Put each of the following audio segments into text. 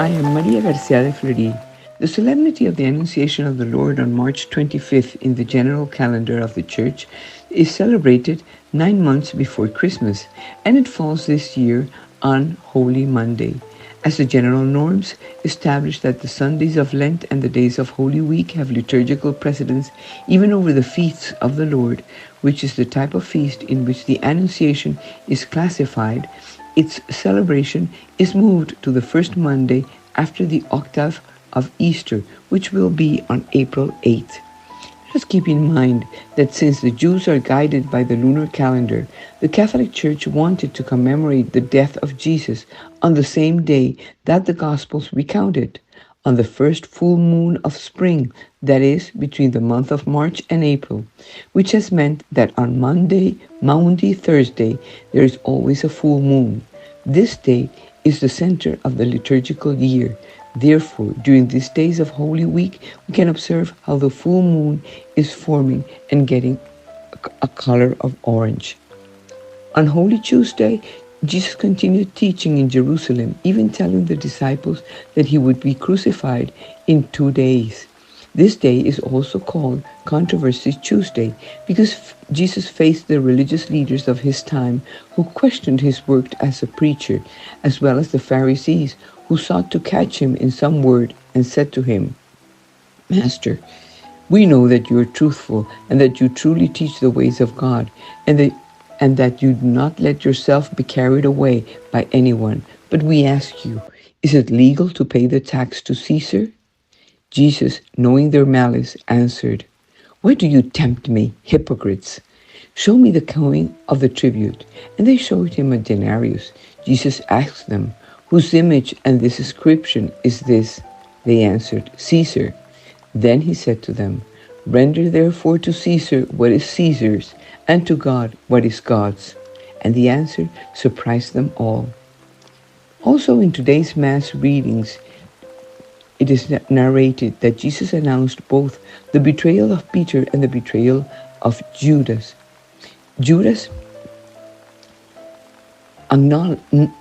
I am Maria Garcia de Fleury. The solemnity of the Annunciation of the Lord on March 25th in the general calendar of the Church is celebrated 9 months before Christmas, and it falls this year on Holy Monday. As the general norms establish that the Sundays of Lent and the days of Holy Week have liturgical precedence even over the feasts of the Lord, which is the type of feast in which the Annunciation is classified, its celebration is moved to the first Monday after the octave of Easter, which will be on April 8th. Let us keep in mind that since the Jews are guided by the lunar calendar, the Catholic Church wanted to commemorate the death of Jesus on the same day that the Gospels recounted, on the first full moon of spring, that is, between the month of March and April, which has meant that on Maundy Thursday, there is always a full moon. This day is the center of the liturgical year. Therefore, during these days of Holy Week, we can observe how the full moon is forming and getting a color of orange. On Holy Tuesday, Jesus continued teaching in Jerusalem, even telling the disciples that he would be crucified in 2 days. This day is also called Controversy Tuesday because Jesus faced the religious leaders of his time who questioned his work as a preacher, as well as the Pharisees who sought to catch him in some word and said to him, "Master, we know that you are truthful and that you truly teach the ways of God, and that you do not let yourself be carried away by anyone. But we ask you, is it legal to pay the tax to Caesar?" Jesus, knowing their malice, answered, "Why do you tempt me, hypocrites? Show me the coin of the tribute." And they showed him a denarius. Jesus asked them, "Whose image and this inscription is this?" They answered, "Caesar." Then he said to them, "Render therefore to Caesar what is Caesar's, and to God what is God's." And the answer surprised them all. Also in today's Mass readings, it is narrated that Jesus announced both the betrayal of Peter and the betrayal of Judas. Judas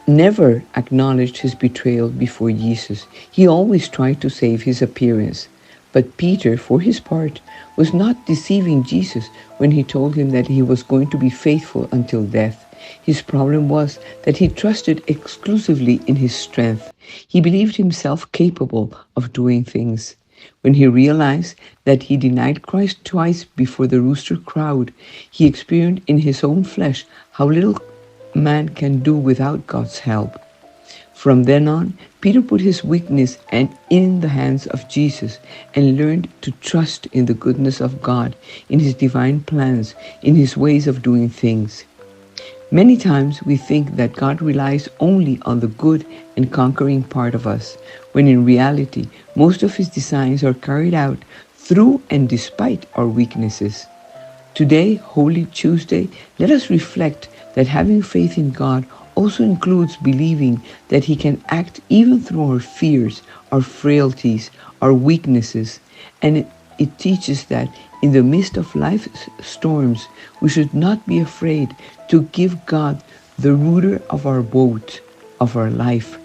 never acknowledged his betrayal before Jesus. He always tried to save his appearance. But Peter, for his part, was not deceiving Jesus when he told him that he was going to be faithful until death. His problem was that he trusted exclusively in his strength. He believed himself capable of doing things. When he realized that he denied Christ twice before the rooster crowed, he experienced in his own flesh how little man can do without God's help. From then on, Peter put his weakness in the hands of Jesus and learned to trust in the goodness of God, in his divine plans, in his ways of doing things. Many times we think that God relies only on the good and conquering part of us, when in reality, most of his designs are carried out through and despite our weaknesses. Today, Holy Tuesday, let us reflect that having faith in God also includes believing that he can act even through our fears, our frailties, our weaknesses. And it teaches that in the midst of life's storms, we should not be afraid to give God the rudder of our boat, of our life.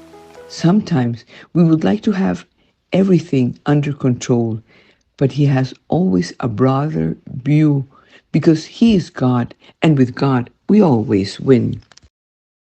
Sometimes we would like to have everything under control, but he has always a broader view because he is God, and with God we always win.